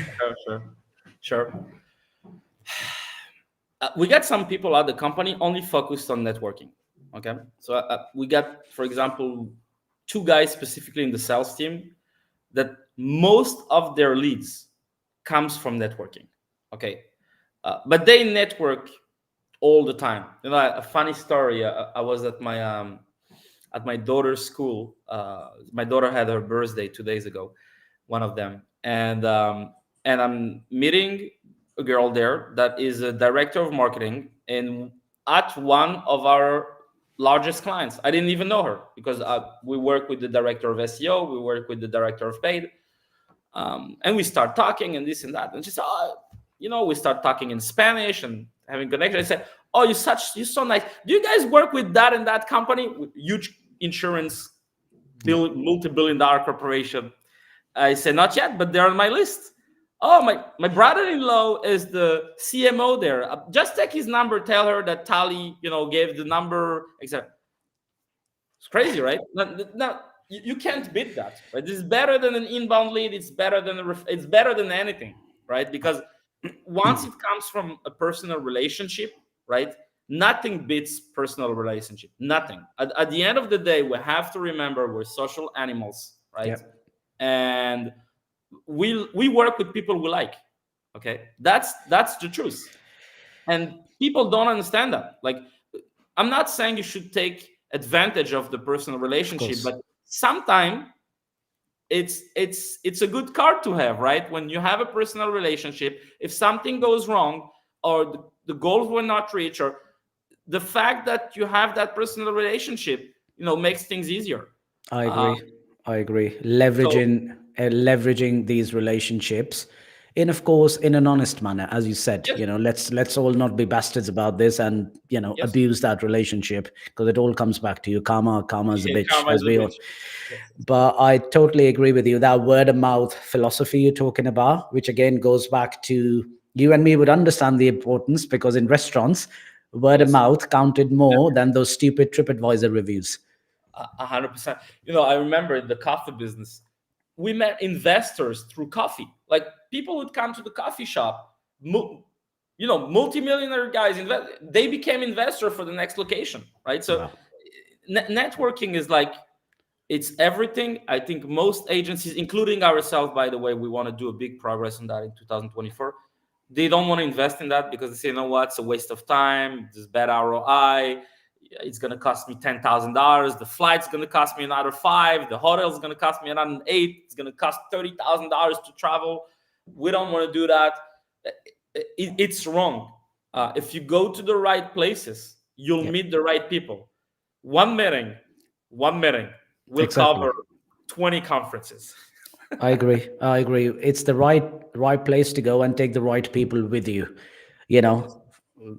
Sure. We got some people at the company only focused on networking. Okay. So we got, for example, 2 guys specifically in the sales team that most of their leads comes from networking. Okay. But they network all the time. A funny story. I was at my daughter's school. My daughter had her birthday 2 days ago, one of them. And I'm meeting a girl there that is a director of marketing at one of our largest clients. I didn't even know her, because we work with the director of SEO, we work with the director of paid, and we start talking and this and that. And she said, we start talking in Spanish and having connection. I said, "Oh, you're so nice. Do you guys work with that and that company, with huge insurance, multi-billion-dollar corporation?" I said, "Not yet, but they're on my list." "Oh, my brother-in-law is the CMO there. Just take his number. Tell her that Tali, gave the number, etc." It's crazy, right? Now you can't beat that, right? This is better than an inbound lead. It's better than anything, right? Because once it comes from a personal relationship, right? Nothing beats personal relationship. Nothing. At the end of the day, we have to remember we're social animals, right? Yep. And we work with people we like. Okay, that's the truth, and people don't understand that. Like, I'm not saying you should take advantage of the personal relationship, but sometimes it's a good card to have, right? When you have a personal relationship, if something goes wrong, or the goals were not reached, or the fact that you have that personal relationship, makes things easier. I agree. Leveraging these relationships in an honest manner, as you said. Yes. Let's all not be bastards about this and Yes. abuse that relationship, because it all comes back to you. Karma is a bitch, Karma as is a we all. bitch. Yes. But I totally agree with you. That word of mouth philosophy you're talking about, which again goes back to you and me would understand the importance, because in restaurants, word of mouth counted more than those stupid TripAdvisor reviews. 100%. I remember in the coffee business, we met investors through coffee. Like, people would come to the coffee shop, multimillionaire guys, they became investor for the next location, right? So Wow. Networking is like, it's everything. I think most agencies, including ourselves, by the way, we want to do a big progress on that in 2024. They don't want to invest in that because they say, it's a waste of time. There's bad ROI. It's going to cost me $10,000. The flight's going to cost me another $5,000. The hotel's going to cost me another $8,000. It's going to cost $30,000 to travel. We don't want to do that. It's wrong. If you go to the right places, you'll meet the right people. One meeting will cover 20 conferences. I agree. It's the right place to go and take the right people with you.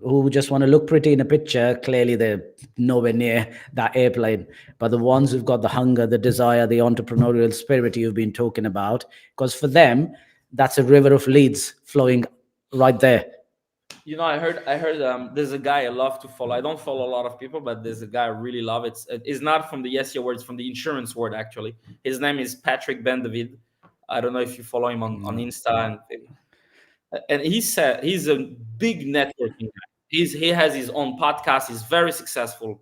Who just want to look pretty in a picture. Clearly, they're nowhere near that airplane. But the ones who've got the hunger, the desire, the entrepreneurial spirit you've been talking about, because for them, that's a river of leads flowing right there. I heard there's a guy I love to follow. I don't follow a lot of people, but there's a guy I really love. It's not from the SEO world, it's from the insurance world, actually. His name is Patrick Ben David. I don't know if you follow him on Insta. And he said he's a big networking guy. He has his own podcast. He's very successful.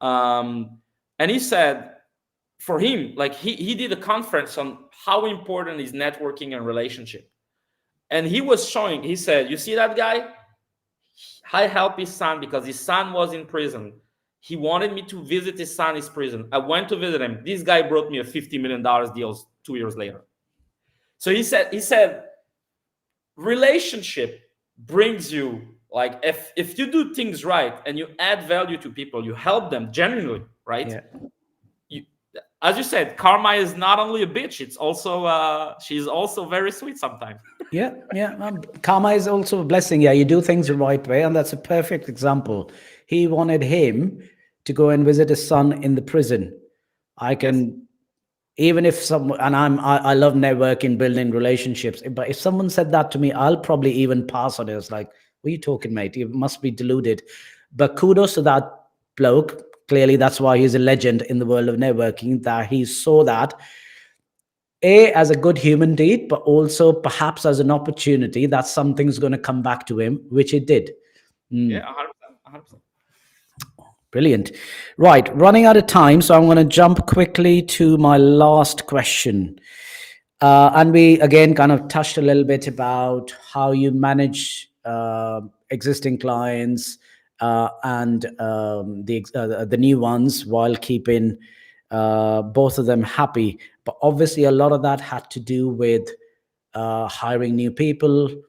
And he said, for him, like he did a conference on how important is networking and relationship. And he was showing, he said, you see that guy? I helped his son because his son was in prison. He wanted me to visit his son in prison. I went to visit him. This guy brought me a $50 million deal 2 years later. So he said, relationship brings you, like, if you do things right and you add value to people, you help them genuinely, right? Yeah. As you said, karma is not only a bitch, it's also she's also very sweet sometimes. Yeah. Karma is also a blessing. Yeah, you do things the right way, and that's a perfect example. He wanted him to go and visit his son in the prison. I can, even if someone, and I love networking, building relationships, but if someone said that to me, I'll probably even pass on it. It's like, what are you talking, mate? You must be deluded. But kudos to that bloke. Clearly, that's why he's a legend in the world of networking, that he saw that as a good human deed, but also perhaps as an opportunity that something's going to come back to him, which it did. Yeah, 100%. Brilliant. Right, running out of time, so I'm going to jump quickly to my last question. And we, again, kind of touched a little bit about how you manage existing clients and the new ones while keeping both of them happy. But obviously, a lot of that had to do with hiring new people,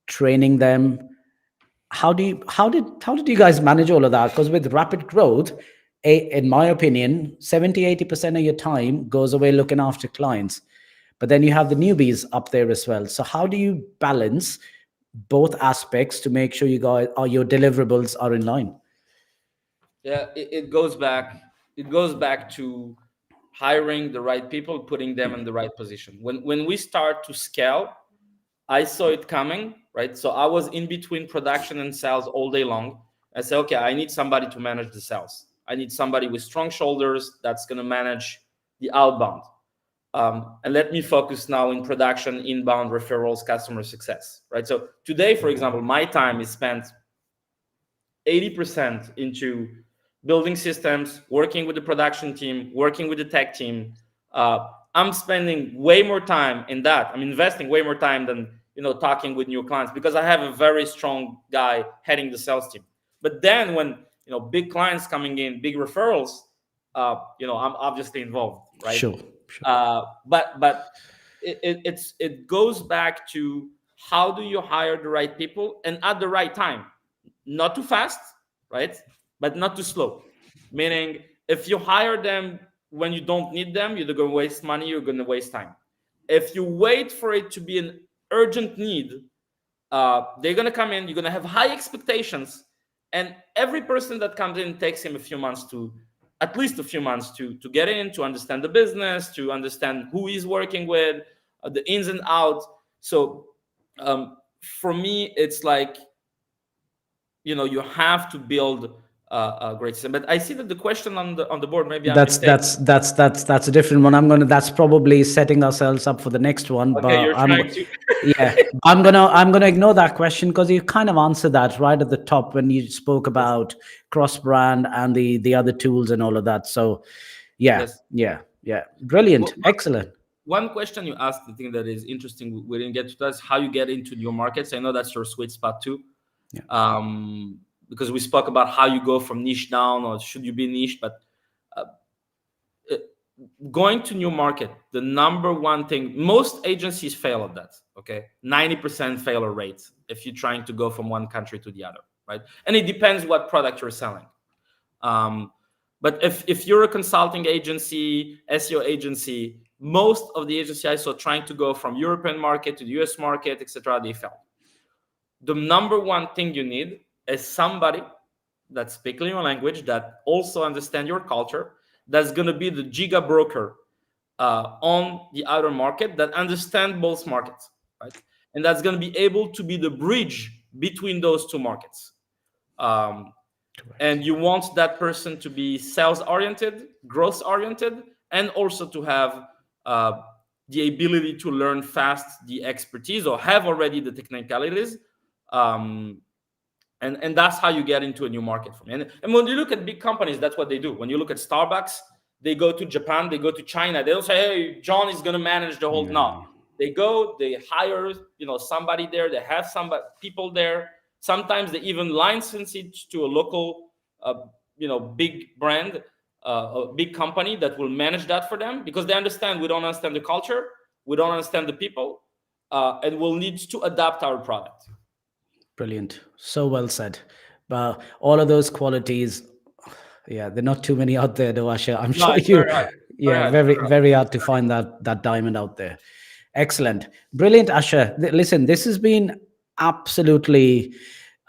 training them. How did you guys manage all of that? Because with rapid growth, in my opinion, 70-80% of your time goes away looking after clients. But then you have the newbies up there as well. So how do you balance both aspects to make sure your deliverables are in line? Yeah, it goes back to hiring the right people, putting them in the right position. When we start to scale, I saw it coming, right? So I was in between production and sales all day long. I said, okay, I need somebody to manage the sales. I need somebody with strong shoulders that's going to manage the outbound. And let me focus now in production, inbound, referrals, customer success, right? So today, for example, my time is spent 80% into building systems, working with the production team, working with the tech team. I'm spending way more time in that. I'm investing way more time than talking with new clients, because I have a very strong guy heading the sales team. But then when big clients coming in, big referrals, I'm obviously involved, right? Sure. But it goes back to how do you hire the right people and at the right time, not too fast, right? But not too slow. Meaning, if you hire them when you don't need them, you're going to waste money, you're going to waste time. If you wait for it to be an urgent need, they're going to come in, you're going to have high expectations, and every person that comes in takes him at least a few months to get in, to understand the business, to understand who he's working with, the ins and outs. So for me, it's like, you have to build a great system. But I see that the question on the board, maybe that's a different one. That's probably setting ourselves up for the next one. Okay, but you're trying to. Yeah, I'm gonna ignore that question because you kind of answered that right at the top when you spoke about cross brand and the other tools and all of that. So yeah, brilliant, excellent. One question you asked, I think that is interesting, we didn't get to that, is how you get into new markets. I know that's your sweet spot too. Yeah. Because we spoke about how you go from niche down, or should you be niche, but going to new market, the number one thing, most agencies fail at that, okay? 90% failure rate if you're trying to go from one country to the other, right? And it depends what product you're selling. But if you're a consulting agency, SEO agency, most of the agencies I saw trying to go from European market to the US market, etc., they failed. The number one thing you need is somebody that speaks your language, that also understands your culture, that's going to be the giga broker on the other market, that understand both markets, right? And that's going to be able to be the bridge between those two markets. And you want that person to be sales oriented, growth oriented, and also to have the ability to learn fast, the expertise, or have already the technicalities. And that's how you get into a new market for me. And when you look at big companies, that's what they do. When you look at Starbucks, they go to Japan, they go to China. They don't say, hey, John is going to manage the whole. No, they go, they hire, somebody there. They have people there. Sometimes they even license it to a local, big brand, a big company that will manage that for them, because they understand we don't understand the culture, we don't understand the people, and we'll need to adapt our product. Brilliant. So well said. But all of those qualities, yeah, there are not too many out there, though, Asha. I'm sure you, very hard to find that diamond out there. Excellent. Brilliant, Asha. Listen, this has been absolutely,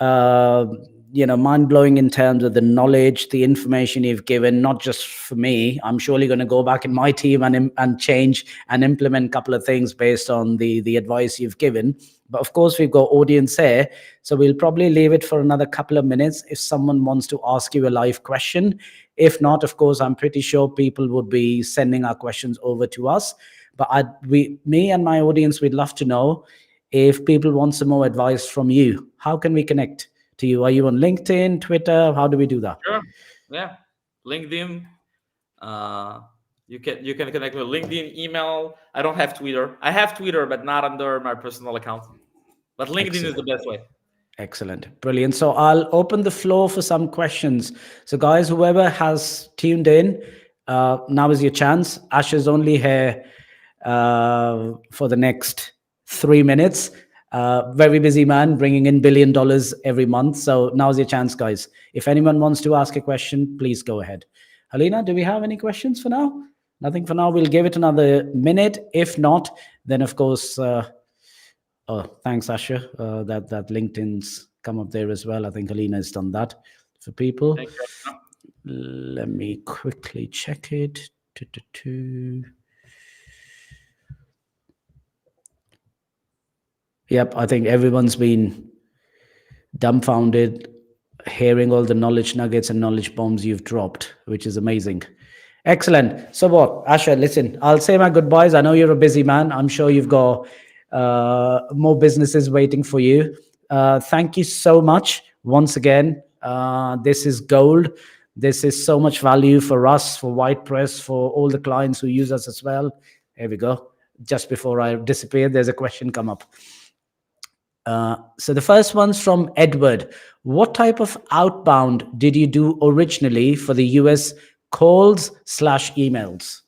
mind-blowing in terms of the knowledge, the information you've given, not just for me. I'm surely going to go back in my team and change and implement a couple of things based on the advice you've given. But of course, we've got audience here, so we'll probably leave it for another couple of minutes if someone wants to ask you a live question. If not, of course, I'm pretty sure people would be sending our questions over to us. But me and my audience, we'd love to know if people want some more advice from you. How can we connect to you? Are you on LinkedIn, Twitter? How do we do that? Sure. Yeah. LinkedIn. You can connect with LinkedIn, email. I don't have Twitter. I have Twitter, but not under my personal account. But LinkedIn is the best way. Excellent. Brilliant. So I'll open the floor for some questions. So guys, whoever has tuned in, now is your chance. Asha's only here for the next 3 minutes. Very busy man, bringing in $1 billion every month. So now's your chance, guys. If anyone wants to ask a question, please go ahead. Helena, do we have any questions for now? Nothing for now. We'll give it another minute. If not, then of course, thanks, Asha. That LinkedIn's come up there as well. I think Helena has done that for people. Thank you. Let me quickly check it. Yep, I think everyone's been dumbfounded hearing all the knowledge nuggets and knowledge bombs you've dropped, which is amazing. Excellent. So what, Asha, listen, I'll say my goodbyes. I know you're a busy man. I'm sure you've got more businesses waiting for you. Thank you so much once again. This is gold. This is so much value for us, for YPress, for all the clients who use us as well. Here we go. Just before I disappear, there's a question come up. So the first one's from Edward. What type of outbound did you do originally for the US calls/emails?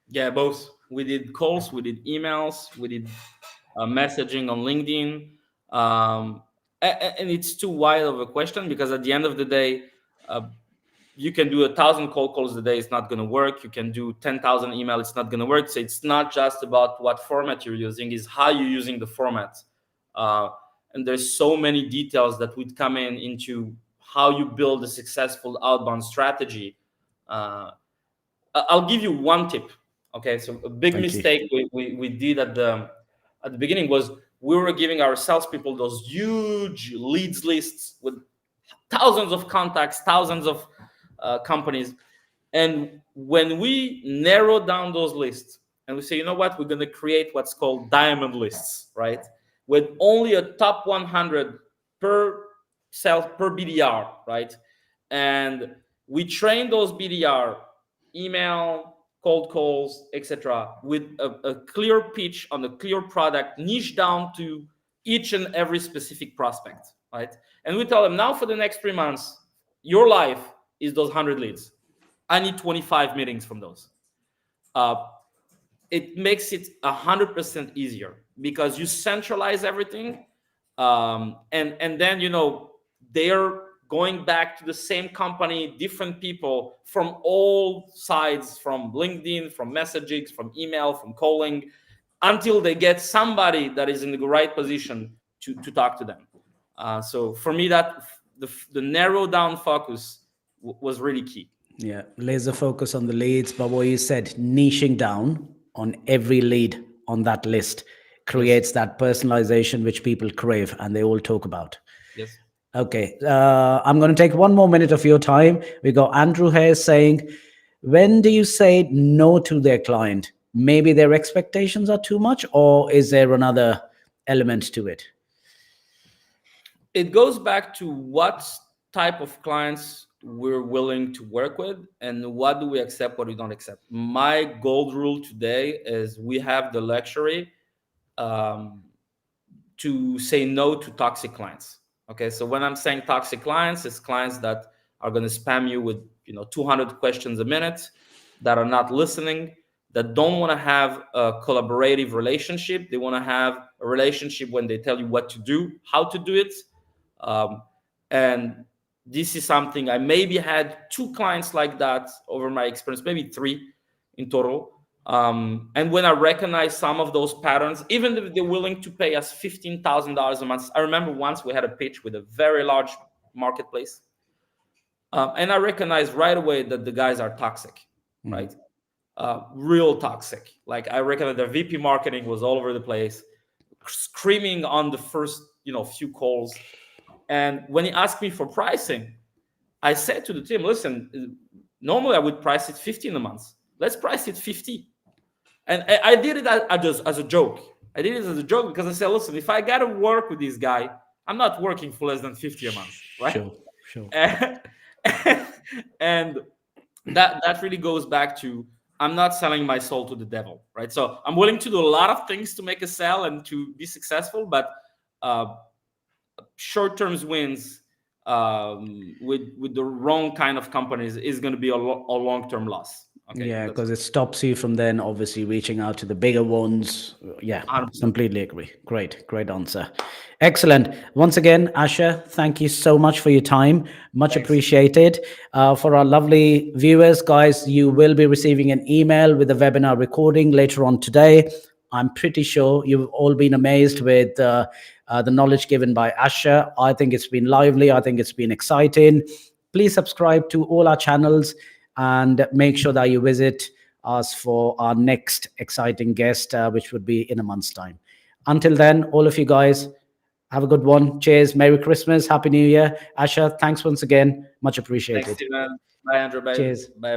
Yeah, both. We did calls, we did emails, we did messaging on LinkedIn. And it's too wide of a question, because at the end of the day, you can do 1,000 cold calls a day. It's not going to work. You can do 10,000 emails. It's not going to work. So it's not just about what format you're using, it's how you're using the format. And there's so many details that would come into how you build a successful outbound strategy. I'll give you one tip. Okay, so a big mistake we did at the beginning was we were giving our salespeople those huge leads lists with thousands of contacts, thousands of companies. And when we narrow down those lists and we say, you know what, we're going to create what's called diamond lists, right? With only a top 100 per sales per BDR, right? And we train those BDR, email, cold calls, etc., with a clear pitch on a clear product, niche down to each and every specific prospect, right? And we tell them, now for the next 3 months, your life is those 100 leads. I need 25 meetings from those. It makes it 100% easier because you centralize everything. And then, you know, they're going back to the same company, different people from all sides, from LinkedIn, from messaging, from email, from calling, until they get somebody that is in the right position to talk to them. So for me, that the narrow down focus was really key. Yeah, laser focus on the leads, but what you said, niching down on every lead on that list creates that personalization which people crave and they all talk about. Yes. Okay, I'm going to take 1 more minute of your time. We got Andrew here saying, when do you say no to their client? maybe their expectations are too much, or is there another element to it? It goes back to what type of clients we're willing to work with and what do we accept, what we don't accept. My gold rule today is we have the luxury to say no to toxic clients. Okay, so when I'm saying toxic clients, it's clients that are going to spam you with 200 questions a minute, that are not listening, that don't want to have a collaborative relationship. They want to have a relationship when they tell you what to do, how to do it. And this is something I maybe had 2 clients like that over my experience, maybe 3 in total. And when I recognize some of those patterns, even if they're willing to pay us $15,000 a month, I remember once we had a pitch with a very large marketplace, and I recognized right away that the guys are toxic, right? Real toxic. Like, I recognize their VP marketing was all over the place, screaming on the first few calls. And when he asked me for pricing, I said to the team, listen, normally I would price it 15 a month. Let's price it 50. And I did it as a joke. I did it as a joke because I said, listen, if I got to work with this guy, I'm not working for less than 50 a month, right? Sure. And that really goes back to, I'm not selling my soul to the devil, right? So I'm willing to do a lot of things to make a sale and to be successful, but short-term wins with the wrong kind of companies is going to be a long-term loss. Okay, yeah, because it stops you from then obviously reaching out to the bigger ones. Yeah, 100%. Completely agree. Great answer. Excellent. Once again, Asher, thank you so much for your time. Much appreciated. For our lovely viewers, guys, you will be receiving an email with the webinar recording later on today. I'm pretty sure you've all been amazed with the knowledge given by Asher. I think it's been lively. I think it's been exciting. Please subscribe to all our channels and make sure that you visit us for our next exciting guest, which would be in a month's time. Until then, all of you guys, have a good one. Cheers. Merry Christmas. Happy New Year. Asher, thanks once again. Much appreciated. Thanks, Steven. Bye, Andrew. Bye. Cheers. Bye.